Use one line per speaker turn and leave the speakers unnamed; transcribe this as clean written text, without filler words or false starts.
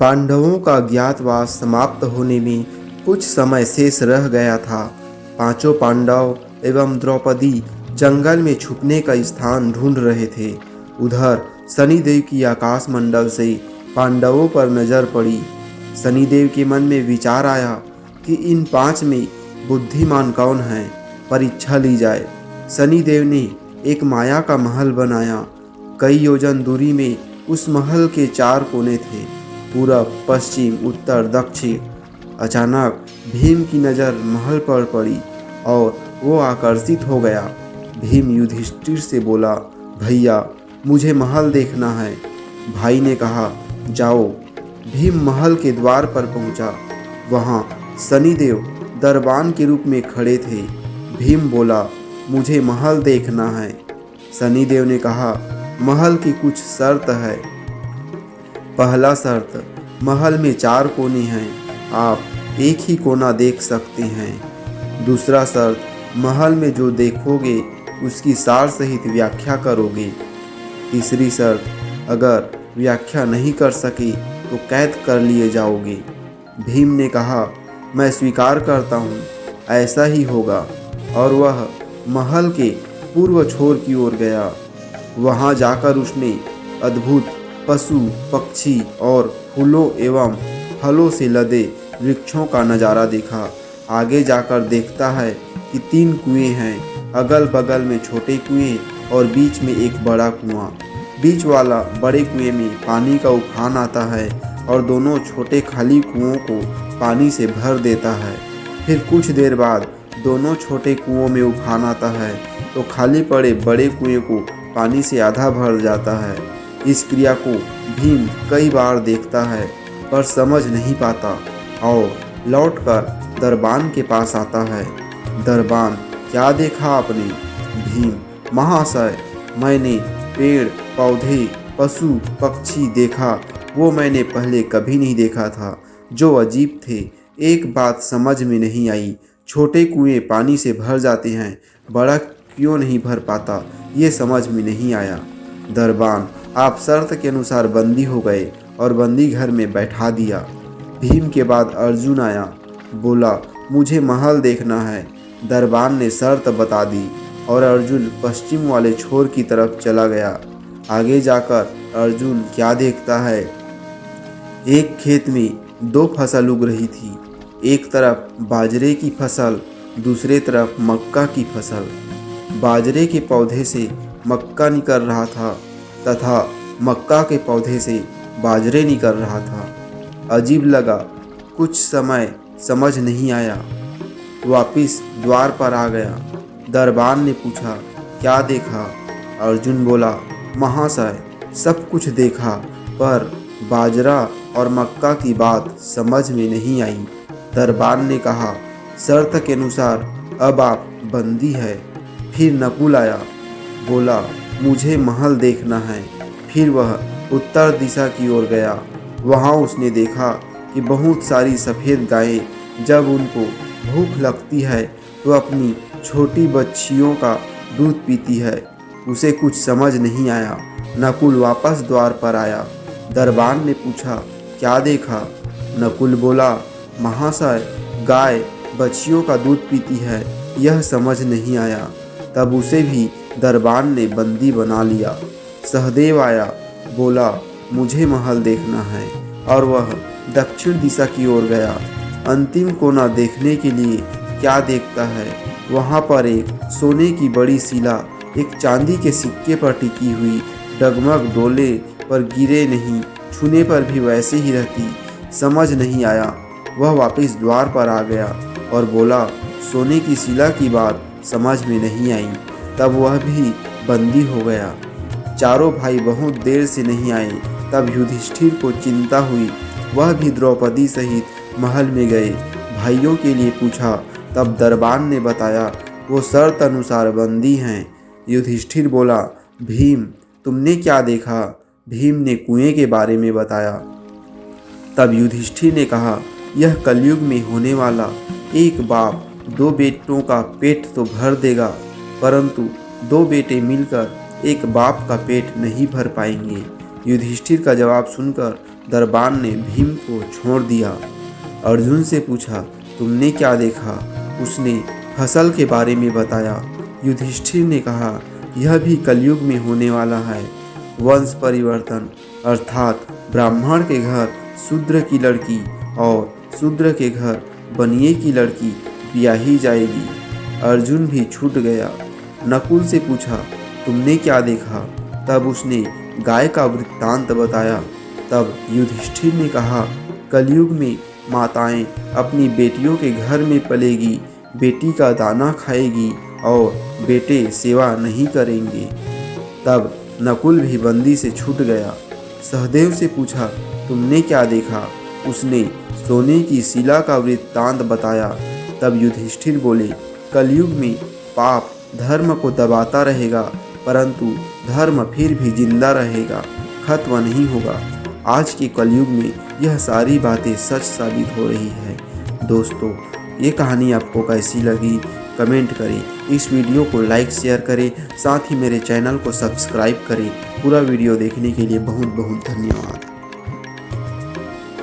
पांडवों का अज्ञातवास समाप्त होने में कुछ समय शेष रह गया था। पांचों पांडव एवं द्रौपदी जंगल में छुपने का स्थान ढूंढ रहे थे। उधर शनिदेव की आकाश मंडल से पांडवों पर नजर पड़ी। शनिदेव के मन में विचार आया कि इन 5 में बुद्धिमान कौन है, परीक्षा ली जाए। शनिदेव ने एक माया का महल बनाया। कई योजन दूरी में उस महल के 4 कोने थे, पूरब, पश्चिम, उत्तर, दक्षिण। अचानक भीम की नज़र महल पर पड़ी और वो आकर्षित हो गया। भीम युधिष्ठिर से बोला, भैया मुझे महल देखना है। भाई ने कहा, जाओ। भीम महल के द्वार पर पहुंचा। वहां शनिदेव दरबान के रूप में खड़े थे। भीम बोला, मुझे महल देखना है। शनिदेव ने कहा, महल की कुछ शर्त है। पहला शर्त, महल में 4 कोने हैं, आप एक ही कोना देख सकते हैं। दूसरा शर्त, महल में जो देखोगे उसकी सार सहित व्याख्या करोगे। तीसरी शर्त, अगर व्याख्या नहीं कर सके तो कैद कर लिए जाओगे। भीम ने कहा, मैं स्वीकार करता हूँ, ऐसा ही होगा। और वह महल के पूर्व छोर की ओर गया। वहाँ जाकर उसने अद्भुत पशु, पक्षी और फूलों एवं फलों से लदे वृक्षों का नज़ारा देखा। आगे जाकर देखता है कि 3 कुएं हैं, अगल बगल में छोटे कुएं और बीच में एक बड़ा कुआं। बीच वाला बड़े कुएं में पानी का उफान आता है और दोनों छोटे खाली कुओं को पानी से भर देता है। फिर कुछ देर बाद दोनों छोटे कुओं में उफान आता है तो खाली पड़े बड़े कुएं को पानी से आधा भर जाता है। इस क्रिया को भीम कई बार देखता है पर समझ नहीं पाता और लौटकर दरबान के पास आता है। दरबान, क्या देखा आपने? भीम, महाशय, मैंने पेड़ पौधे, पशु पक्षी देखा, वो मैंने पहले कभी नहीं देखा था, जो अजीब थे। एक बात समझ में नहीं आई, छोटे कुएं पानी से भर जाते हैं, बड़ा क्यों नहीं भर पाता, ये समझ में नहीं आया। दरबान, आप शर्त के अनुसार बंदी हो गए और बंदी घर में बैठा दिया। भीम के बाद अर्जुन आया, बोला, मुझे महल देखना है। दरबान ने शर्त बता दी और अर्जुन पश्चिम वाले छोर की तरफ चला गया। आगे जाकर अर्जुन क्या देखता है, एक खेत में 2 फसल उग रही थी। एक तरफ बाजरे की फसल, दूसरे तरफ मक्का की फसल। बाजरे के पौधे से मक्का निकल रहा था तथा मक्का के पौधे से बाजरे निकल रहा था। अजीब लगा, कुछ समय समझ नहीं आया। वापिस द्वार पर आ गया। दरबान ने पूछा, क्या देखा? अर्जुन बोला, महाशय, सब कुछ देखा पर बाजरा और मक्का की बात समझ में नहीं आई। दरबान ने कहा, शर्त के अनुसार अब आप बंदी है। फिर नकुल आया, बोला, मुझे महल देखना है। फिर वह उत्तर दिशा की ओर गया। वहाँ उसने देखा कि बहुत सारी सफ़ेद गायें जब उनको भूख लगती है तो अपनी छोटी बच्चियों का दूध पीती है। उसे कुछ समझ नहीं आया। नकुल वापस द्वार पर आया। दरबान ने पूछा, क्या देखा? नकुल बोला, महाशय, गाय बच्चियों का दूध पीती है, यह समझ नहीं आया। तब उसे भी दरबान ने बंदी बना लिया। सहदेव आया, बोला, मुझे महल देखना है। और वह दक्षिण दिशा की ओर गया। अंतिम कोना देखने के लिए क्या देखता है, वहाँ पर एक सोने की बड़ी शिला एक चांदी के सिक्के पर टिकी हुई डगमग डोले पर गिरे नहीं, छूने पर भी वैसे ही रहती। समझ नहीं आया। वह वापस द्वार पर आ गया और बोला, सोने की शिला की बात समझ में नहीं आई। तब वह भी बंदी हो गया। चारों भाई बहुत देर से नहीं आए। तब युधिष्ठिर को चिंता हुई। वह भी द्रौपदी सहित महल में गए, भाइयों के लिए पूछा। तब दरबान ने बताया, वो शर्त अनुसार बंदी हैं। युधिष्ठिर बोला, भीम, तुमने क्या देखा? भीम ने कुएं के बारे में बताया। तब युधिष्ठिर ने कहा, यह कलयुग में होने वाला एक बाप 2 बेटों का पेट तो भर देगा, परंतु 2 बेटे मिलकर एक बाप का पेट नहीं भर पाएंगे। युधिष्ठिर का जवाब सुनकर दरबान ने भीम को छोड़ दिया। अर्जुन से पूछा, तुमने क्या देखा? उसने फसल के बारे में बताया। युधिष्ठिर ने कहा, यह भी कलयुग में होने वाला है। वंश परिवर्तन अर्थात ब्राह्मण के घर शूद्र की लड़की और शूद्र के घर बनिए की लड़की ब्याही जाएगी। अर्जुन भी छूट गया। नकुल से पूछा, तुमने क्या देखा? तब उसने गाय का वृत्तांत बताया। तब युधिष्ठिर ने कहा, कलयुग में माताएं अपनी बेटियों के घर में पलेगी, बेटी का दाना खाएगी और बेटे सेवा नहीं करेंगे। तब नकुल भी बंदी से छूट गया। सहदेव से पूछा, तुमने क्या देखा? उसने सोने की शिला का वृत्तांत बताया। तब युधिष्ठिर बोले, कलयुग में पाप धर्म को दबाता रहेगा, परंतु धर्म फिर भी जिंदा रहेगा, खत्म नहीं होगा। आज के कलयुग में यह सारी बातें सच साबित हो रही है। दोस्तों, ये कहानी आपको कैसी लगी कमेंट करें। इस वीडियो को लाइक शेयर करें, साथ ही मेरे चैनल को सब्सक्राइब करें। पूरा वीडियो देखने के लिए बहुत बहुत धन्यवाद।